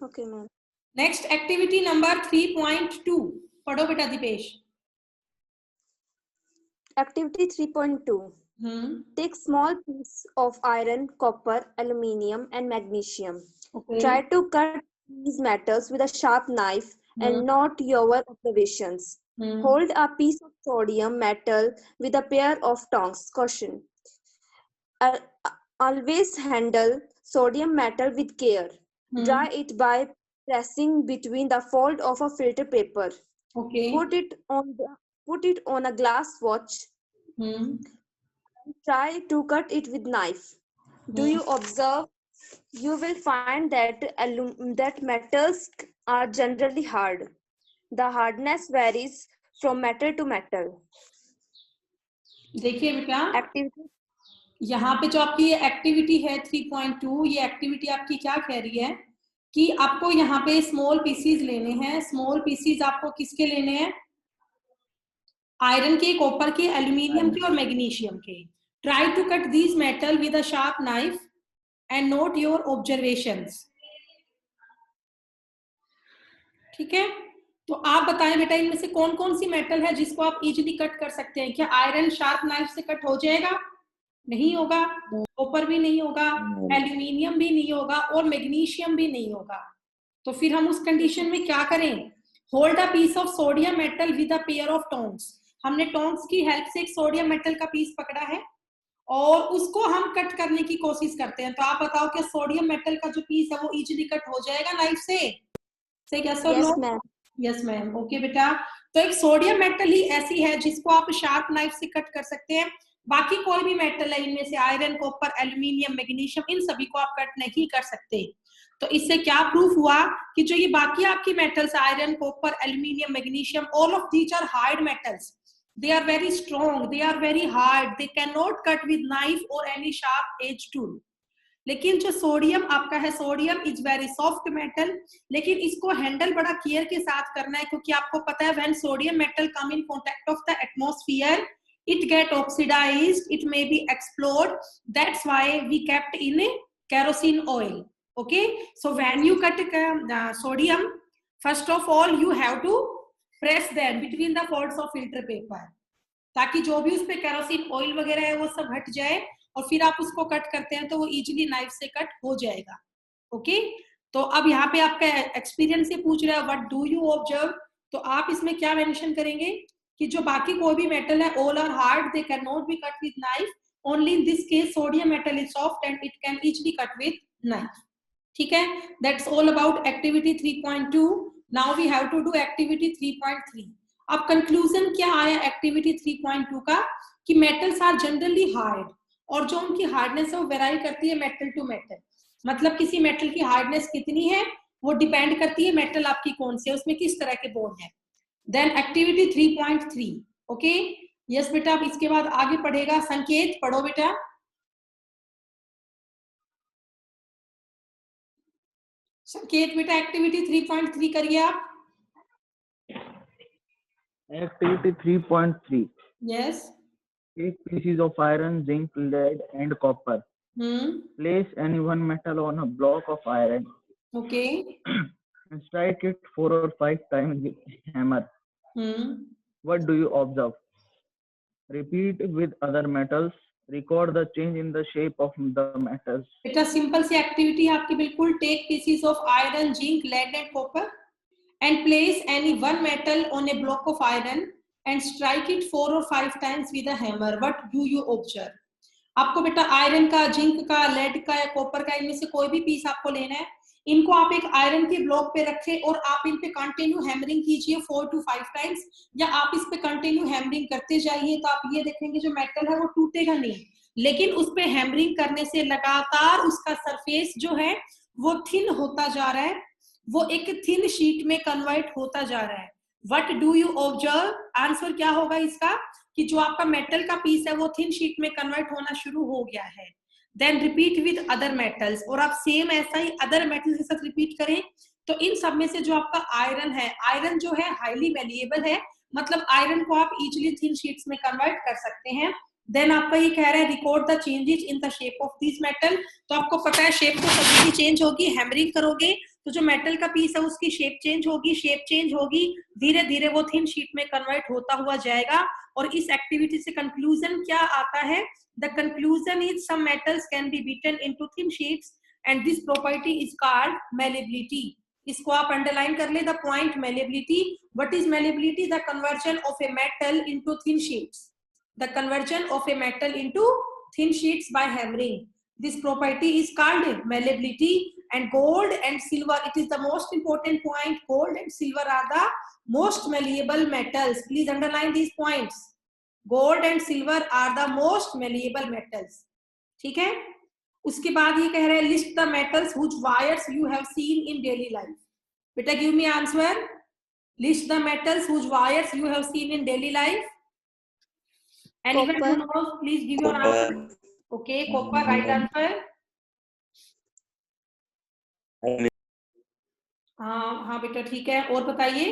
Okay, ma'am. Next activity number 3.2 पढ़ो बेटा Dipesh. Activity 3.2. Take small piece of iron, copper, aluminium, and magnesium. Okay. Try to cut these metals with a sharp knife and note your observations. Hold a piece of sodium metal with a pair of tongs. Caution. Always handle sodium metal with care. Dry it by pressing between the fold of a filter paper. Okay. Put it on a glass watch. Try to cut it with knife. Do you observe? You will find that metals are generally hard. The hardness varies from metal to metal. देखिए बेटा Activity. यहाँ पे जो आपकी ये activity है 3.2, ये activity आपकी क्या कह रही है कि आपको यहाँ पे स्मॉल पीसीज लेने हैं। स्मॉल पीसीज आपको किसके लेने हैं? आयरन के, कॉपर के, एल्यूमिनियम के और मैग्नीशियम के। Try to cut these metal with a sharp knife and note your observations. ठीक है, तो आप बताएं बेटा इनमें से कौन कौन सी मेटल है जिसको आप इजीली कट कर सकते हैं? क्या आयरन शार्प नाइफ से कट हो जाएगा? नहीं होगा। कॉपर भी नहीं होगा, एल्यूमिनियम भी नहीं होगा और मैग्नीशियम भी नहीं होगा। तो फिर हम उस कंडीशन में क्या करें? Hold a piece of sodium metal with a pair of tongs. हमने टोन्स की हेल्प से एक सोडियम मेटल का पीस पकड़ा है और उसको हम कट करने की कोशिश करते हैं। तो आप बताओ कि सोडियम मेटल का जो पीस है वो इजीली कट हो जाएगा नाइफ से? यस और नो? Yes ma'am. ओके बेटा, तो एक सोडियम मेटल ही ऐसी है जिसको आप शार्प नाइफ से कट कर सकते हैं। बाकी कोई भी मेटल है इनमें से आयरन, कॉपर, एल्यूमिनियम, मैग्नीशियम, इन सभी को आप कट नहीं कर सकते। तो इससे क्या प्रूफ हुआ कि जो ये बाकी आपकी metals iron, copper, aluminium, magnesium, all of these are hard metals. They are very strong, they are very hard, they cannot cut with knife or any sharp edge tool. लेकिन जो सोडियम आपका है, sodium is very soft metal, लेकिन इसको handle बड़ा care के साथ करना है क्योंकि आपको पता है when sodium metal come in contact of the atmosphere it get oxidized, it may be explode. That's why we kept in kerosene oil. Okay, so when you cut sodium, first of all you have to press them between the folds of filter paper ताकि जो भी उस पे kerosene oil वगैरह है वो सब हट जाए और फिर आप उसको कट करते हैं तो वो इजीली नाइफ से कट हो जाएगा। ओके, तो अब यहाँ पे आपका एक्सपीरियंस से पूछ रहा है व्हाट डू यू ऑब्जर्व, तो आप इसमें क्या मेंशन करेंगे कि जो बाकी कोई भी मेटल है all are hard, they can not be cut with knife, only in this case sodium metal is soft and it can easily cut with knife. ठीक है, that's all about activity 3.2। Now we have to do activity 3.3। अब conclusion क्या आया activity 3.2 का कि metals are generally hard और जो उनकी हार्डनेस है वो वेराई करती है मेटल टू मेटल। मतलब किसी मेटल की हार्डनेस कितनी है वो डिपेंड करती है मेटल आपकी कौन सी है, उसमें किस तरह के बोन है। Then activity 3.3। ओके यस बेटा, अब इसके बाद आगे पढ़ेगा संकेत, पढ़ो बेटा। संकेत बेटा एक्टिविटी 3.3 करिए आप। Activity 3.3. Yes. Take pieces of iron, zinc, lead, and copper. Place any one metal on a block of iron. Okay. And strike it 4 or 5 times with a hammer. What do you observe? Repeat with other metals. Record the change in the shape of the metals. बेटा simple सी activity है आपकी बिल्कुल। Take pieces of iron, zinc, lead and copper and place any one metal on a block of iron and strike it 4 or 5 times with a hammer. What do you observe? आपको बेटा iron का, zinc का, lead का या copper का, इनमें से कोई भी पीस आपको लेना है। इनको आप एक आयरन के ब्लॉक पे रखें और आप इन पे कंटिन्यू हैमरिंग कीजिए 4 to 5 टाइम्स, या आप इस पे कंटिन्यू हैमरिंग करते जाइए तो आप ये देखेंगे जो मेटल है वो टूटेगा नहीं, लेकिन उस पे हैमरिंग करने से लगातार उसका सरफेस जो है वो थिन होता जा रहा है, वो एक थिन शीट में कन्वर्ट होता जा रहा है। What do you observe? Answer क्या होगा इसका कि जो आपका मेटल का पीस है वो थिन शीट में कन्वर्ट होना शुरू हो गया है। Then repeat with other metals, और आप सेम ऐसा ही अदर मेटल्स के साथ रिपीट करें। तो इन सब में से जो आपका आयरन है, आयरन जो है हाईली वैल्यूएबल है, मतलब आयरन को आप इजीली थिन शीट्स में कन्वर्ट कर सकते हैं। देन आपका ये कह रहा है record the changes in the shape of this metal, तो आपको पता है शेप तो कभी भी चेंज होगी, हैमरिंग करोगे तो जो मेटल का पीस है उसकी शेप चेंज होगी, धीरे धीरे वो थिन शीट में कन्वर्ट होता हुआ जाएगा। और इस एक्टिविटी से कंक्लूजन क्या आता है? The conclusion is some metals can be beaten into thin sheets and this property is called malleability. इसको आप अंडरलाइन कर ले, the point malleability. What is malleability? The conversion of a metal into thin sheets, the conversion of a metal into thin sheets by hammering. This property is called malleability. And gold and silver, it is the most important point. Gold and silver are the most malleable metals. Please underline these points. Gold and silver are the most malleable metals. ठीक है? उसके बाद ये कह रहे हैं list the metals whose wires you have seen in daily life. बेटा give me answer. List the metals whose wires you have seen in daily life. Anyone who knows, please give your answer. Okay, copper, right answer. हाँ बेटा ठीक है, और बताइए।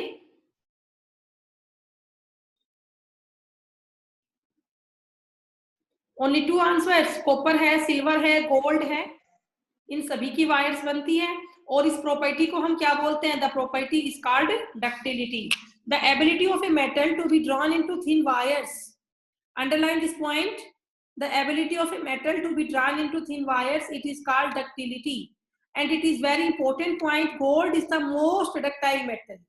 Only 2 answers, copper है, silver है, gold है, इन सभी की वायर्स बनती है। और इस प्रॉपर्टी को हम क्या बोलते हैं? The property is called ductility. The ability of a metal to be drawn into thin wires, underline this point. The ability of a metal to be drawn into thin wires, it is called ductility. And it is very important point. Gold is the most ductile metal.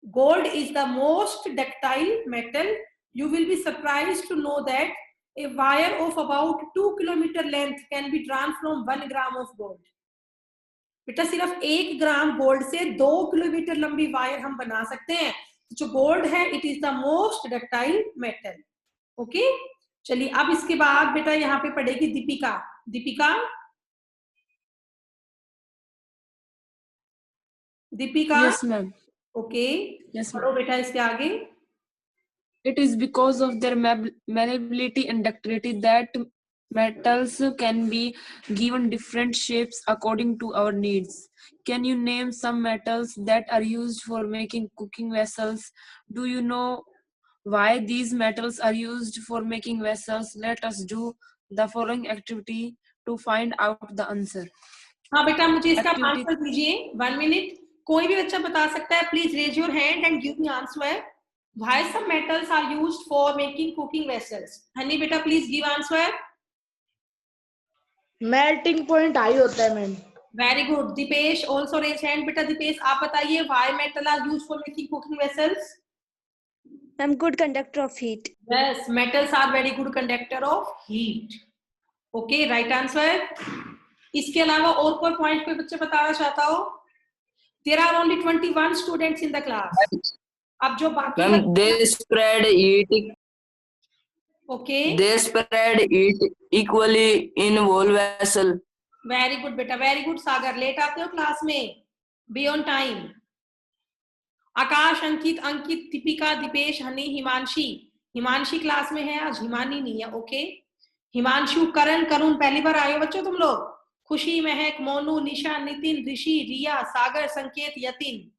Gold is the most ductile metal. You will be surprised to know that a wire of about 2 kilometer length can be drawn from 1 gram of gold. बेटा सिर्फ 1 gram gold से 2 kilometre लंबी wire हम बना सकते हैं। जो gold है, it is the most ductile metal. Okay, चलिए अब इसके बाद बेटा यहाँ पे पढ़ेगी Deepika. Deepika, Deepika. Yes, ma'am. Okay, Yes, पढ़ो बेटा इसके आगे। It is because of their malleability and ductility that metals can be given different shapes according to our needs. Can you name some metals that are used for making cooking vessels? Do you know why these metals are used for making vessels? Let us do the following activity to find out the answer. हाँ बेटा, मुझे इसका answer दीजिए। 1 minute, कोई भी बच्चा बता सकता है। Please raise your hand and give me answer. Why some metals are used for making cooking vessels? Honey बेटा please give answer. Melting point high होता है ma'am. Very good. Dipesh also raise hand. बेटा दीपेश आप बताइए, why metal are used for making cooking vessels? I'm good conductor of heat. Yes, metals are very good conductor of heat. Okay, right answer. इसके अलावा और कोई point कोई बच्चे बताना चाहता हो? There are only 21 students in the class. अब जो बाकी they spread heat. Okay. They spread heat equally in whole vessel. Very good बेटा, very good। सागर, लेट आते हो क्लास में? Be on time. Akash, Ankit, Deepika, Deepesh, Honey, Himanshi. Himanshi class में है आज, हिमानी नहीं है। ओके, हिमांशु, करण, करुण, पहली बार आए हो बच्चों तुम लोग? खुशी, महक, मोनू, निशा, नितिन, ऋषि, रिया, सागर, संकेत, Yatin.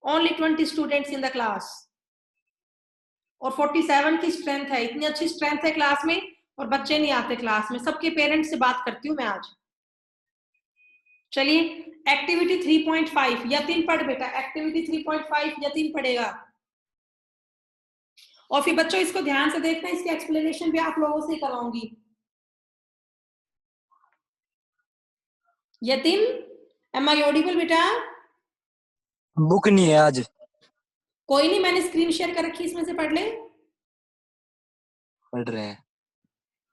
Only 20 students in the class और 47 की स्ट्रेंथ है। इतनी अच्छी स्ट्रेंथ है क्लास में और बच्चे नहीं आते क्लास में। सबके पेरेंट्स से बात करती हूँ मैं आज। चलिए, एक्टिविटी 3.5 यतिन पढ़ बेटा। एक्टिविटी 3.5 यतिन पढ़ेगा। और फिर बच्चों इसको ध्यान से देखना, इसकी एक्सप्लेनेशन भी आप लोगों से करवाऊंगी। यतिन, एम आई ऑडिबल बेटा? बुक नहीं है आज। कोई नहीं, मैंने स्क्रीन शेयर कर रखी, इसमें से पढ़ ले। पढ़ रहे हैं।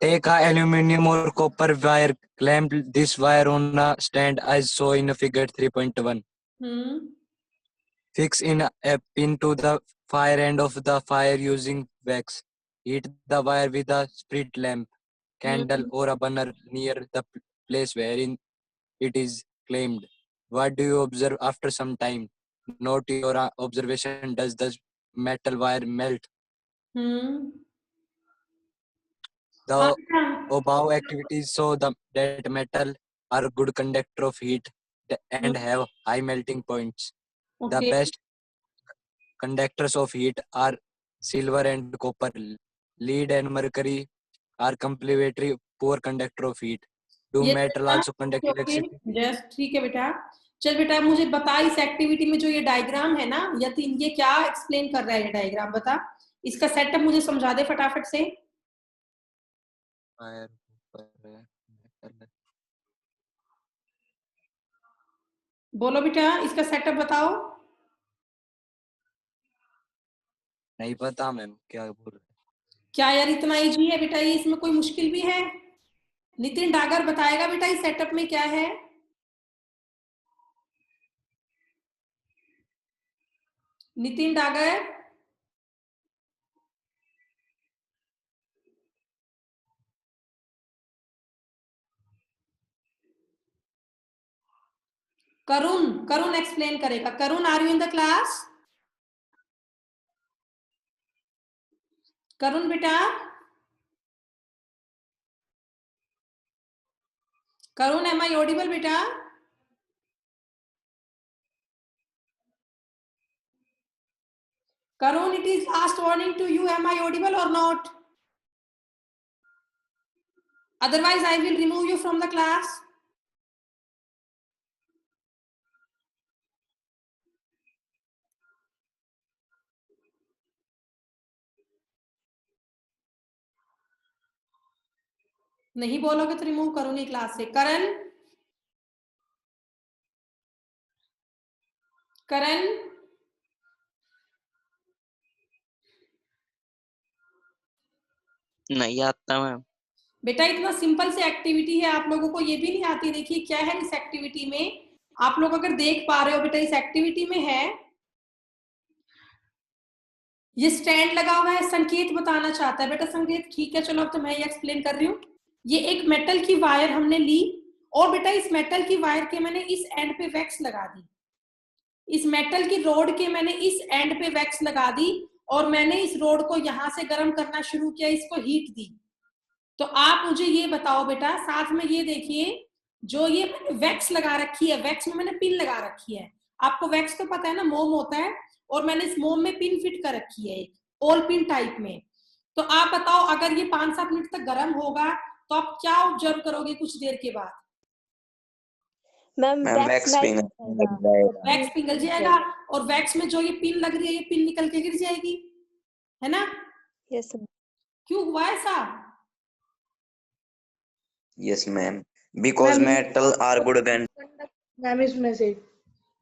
Take a aluminium or copper wire, clamp this wire on a stand as shown in figure 3.1. Fix in a pin to the fire end of the fire using wax. Heat the wire with a spirit lamp, candle or a burner near the place wherein it is claimed. What do you observe after some time? Note your observation. Does the metal wire melt? The above activities show that metal are good conductor of heat and have high melting points. Okay. The best conductors of heat are silver and copper. Lead and mercury are complementary poor conductor of heat. Do metal also conduct electricity? Yes, ठीक है बेटा। चल बेटा मुझे बता, इस activity में जो ये डायग्राम है ना यतीन, ये क्या एक्सप्लेन कर रहा है ये डायग्राम, बता इसका सेटअप मुझे समझा दे फटाफट से। फायर ऊपर है, metal है। बोलो बेटा इसका सेटअप बताओ। नहीं पता मैम क्या बोल रहे हैं। क्या यार इतना इजी है बेटा ये, इसमें कोई मुश्किल भी है? नितिन डागर बताएगा बेटा इस सेटअप में क्या है। नितिन डागर, करुण, करुण एक्सप्लेन करेगा। Karun are you in the class? Karun बेटा, करुण एम आई ऑडिबल बेटा? Karun, it is last warning to you. Am I audible or not? Otherwise, I will remove you from the class. नहीं बोलोगे तो रिमूव करूंगी क्लास से। करण, करण, नहीं आता मैम। बेटा इतना सिंपल से एक्टिविटी है, आप लोगों को ये भी नहीं आती। देखिए क्या है इस एक्टिविटी में, आप लोग अगर देख पा रहे हो बेटा, इस एक्टिविटी में है ये स्टैंड लगा हुआ है, संकेत बताना चाहता है बेटा। संकेत ठीक है, चलो अब तो मैं ये एक्सप्लेन कर रही हूँ। ये एक मेटल की वायर हमने ली और बेटा इस मेटल की वायर के मैंने इस एंड पे वैक्स लगा दी, इस मेटल की रोड के मैंने इस एंड पे वैक्स लगा दी और मैंने इस रोड को यहां से गर्म करना शुरू किया, इसको हीट दी। तो आप मुझे ये बताओ बेटा, साथ में ये देखिए जो ये वैक्स लगा रखी है, वैक्स में मैंने पिन लगा रखी है। आपको वैक्स तो पता है ना, मोम होता है, और मैंने इस मोम में पिन फिट कर रखी है, एक ऑल पिन टाइप में। तो आप बताओ अगर ये 5-7 मिनट तक गर्म होगा तो आप क्या ऑब्जर्व करोगे कुछ देर के बाद? मैम वैक्स वैक्स पिघल जाएगा और वैक्स में जो ये पिन लग रही है ये पिन निकल के गिर जाएगी, है ना? यस क्यों हुआ ऐसा? Yes ma'am, because metal are good ma'am इसमें से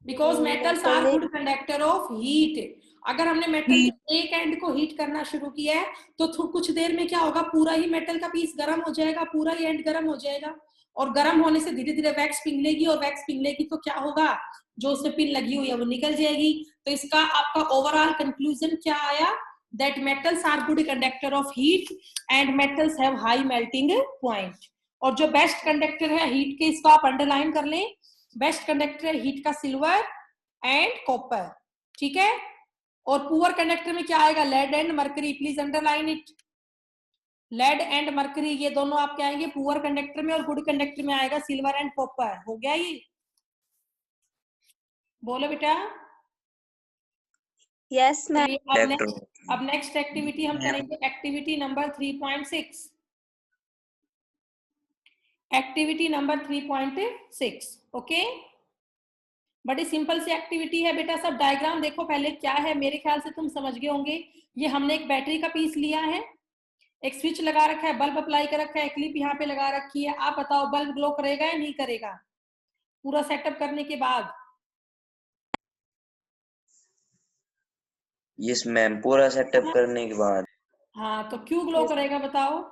because metals are good conductor of heat. अगर हमने मेटल के एक एंड को हीट करना शुरू किया है तो कुछ देर में क्या होगा, पूरा ही मेटल का पीस गर्म हो जाएगा, पूरा ही एंड गर्म हो जाएगा और गर्म होने से धीरे धीरे वैक्स पिघलेगी और वैक्स पिघलेगी तो क्या होगा, जो उसमें पिन लगी हुई है वो निकल जाएगी। तो इसका आपका ओवरऑल कंक्लूजन क्या आया? That metals are good conductor of heat and metals have high melting point. और जो बेस्ट कंडक्टर है हीट के, इसको आप अंडरलाइन कर लें, बेस्ट कंडक्टर है हीट का सिल्वर एंड कॉपर, ठीक है। और पुअर कंडक्टर में क्या आएगा? Lead and mercury, please underline it. Lead and mercury ये दोनों आपके आएंगे पुअर कंडक्टर में, और गुड कंडक्टर में आएगा सिल्वर एंड कॉपर। हो गया ये? बोलो बेटा। Yes ma'am. अब नेक्स्ट एक्टिविटी हम करेंगे, activity number 3.6। Activity number 3.6, okay. बड़ी सिंपल सी एक्टिविटी है बेटा। सब डायग्राम देखो पहले क्या है, मेरे ख्याल से तुम समझ गए होंगे। ये हमने एक बैटरी का पीस लिया है, एक स्विच लगा रखा है, बल्ब अप्लाई कर रखा है, क्लिप यहाँ पे लगा रखी है। आप बताओ बल्ब ग्लो करेगा या नहीं करेगा पूरा सेटअप करने के बाद? यस मैम, पूरा सेटअप करने के बाद। हाँ, तो क्यों ग्लो करेगा बताओ?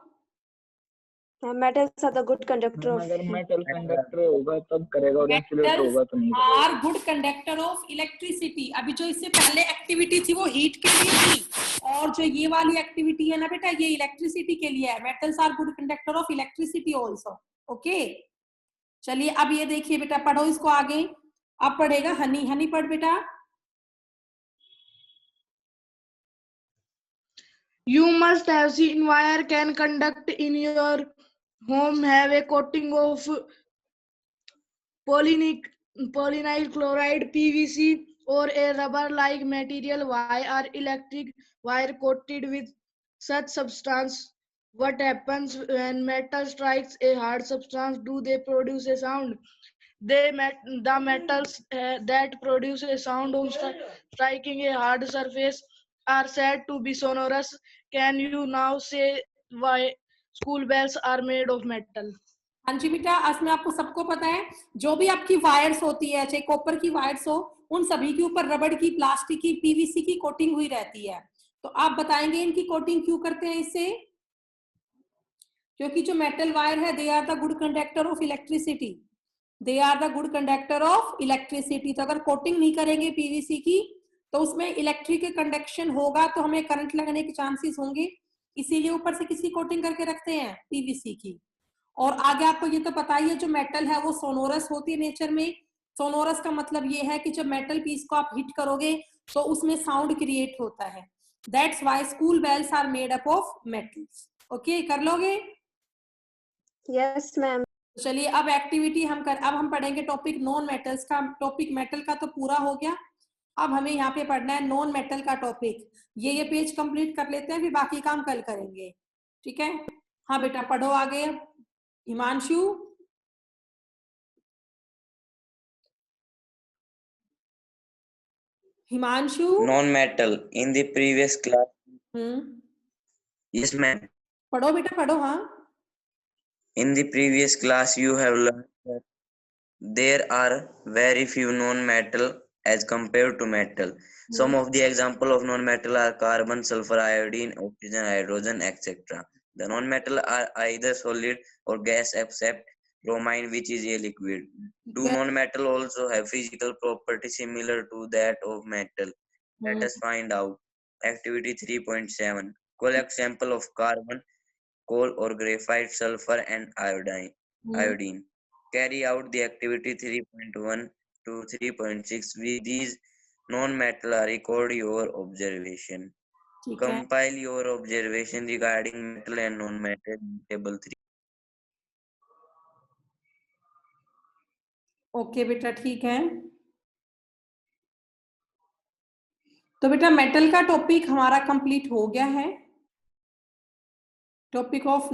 Metals are the good conductor of अगर मेटल कंडक्टर होगा तब करेगा और इंसुलेटर होगा तो नहीं करेगा। Are good conductor of electricity. अभी जो इससे पहले एक्टिविटी थी वो हीट के लिए थी, और जो ये वाली एक्टिविटी है ना बेटा, ये इलेक्ट्रिसिटी के लिए है। Metals are good conductor of electricity also, okay. चलिए अब ये देखिए बेटा, पढ़ो इसको आगे। अब पढ़ेगा हनी। हनी पढ़ बेटा। You must have seen wire can conduct in your home have a coating of polynyl chloride PVC or a rubber-like material. Why are electric wire coated with such substance? What happens when metal strikes a hard substance? Do they produce a sound? The metals that produce a sound on striking a hard surface are said to be sonorous. Can you now say why school bells are made of metal? हाँ जी बेटा, असमें आपको सबको पता है, जो भी आपकी wires होती है, चाहे कॉपर की वायर्स हो, उन सभी के ऊपर रबड़ की, प्लास्टिक की, पीवीसी की कोटिंग हुई रहती है। तो आप बताएंगे इनकी कोटिंग क्यों करते हैं इससे? क्योंकि जो मेटल वायर है, they are the good conductor of electricity, they are the good conductor of electricity. तो अगर कोटिंग नहीं करेंगे पीवीसी की, तो उसमें इलेक्ट्रिक कंडक्शन होगा, तो हमें करंट लगने के चांसेस होंगे, इसीलिए ऊपर से किसी कोटिंग करके रखते हैं, पीवीसी की। और आगे आपको ये तो पता ही है, जो मेटल है वो सोनोरस होती है नेचर में। सोनोरस का मतलब ये है कि जब मेटल पीस को आप हिट करोगे तो उसमें साउंड क्रिएट होता है। That's why school bells are made up of metals. Okay, कर लोगे? Yes ma'am. चलिए अब एक्टिविटी अब हम पढ़ेंगे टॉपिक नॉन मेटल्स का। टॉपिक मेटल का तो पूरा हो गया, अब हमें यहाँ पे पढ़ना है नॉन मेटल का टॉपिक। ये पेज कंप्लीट कर लेते हैं, फिर बाकी काम कल करेंगे, ठीक है? हाँ बेटा पढ़ो आगे। Himanshu, Himanshu Non-metal. In the previous class, yes ma'am. पढ़ो बेटा पढ़ो। हाँ, In the previous class, you have learned that there are very few non-metal as compared to metal. Some of the example of non-metal are carbon, sulfur, iodine, oxygen, hydrogen, etc. The non-metal are either solid or gas except bromine, which is a liquid. Do non-metal also have physical properties similar to that of metal? Let us find out. Activity 3.7. Collect sample of carbon, coal or graphite, sulfur and iodine. Carry out the activity 3.1 to 3.6 with these non-metal. Record your observation. ठीक है। Compile your observation regarding metal and non-metal in table 3. Okay बेटा ठीक है। तो बेटा metal का topic हमारा complete हो गया है। Topic of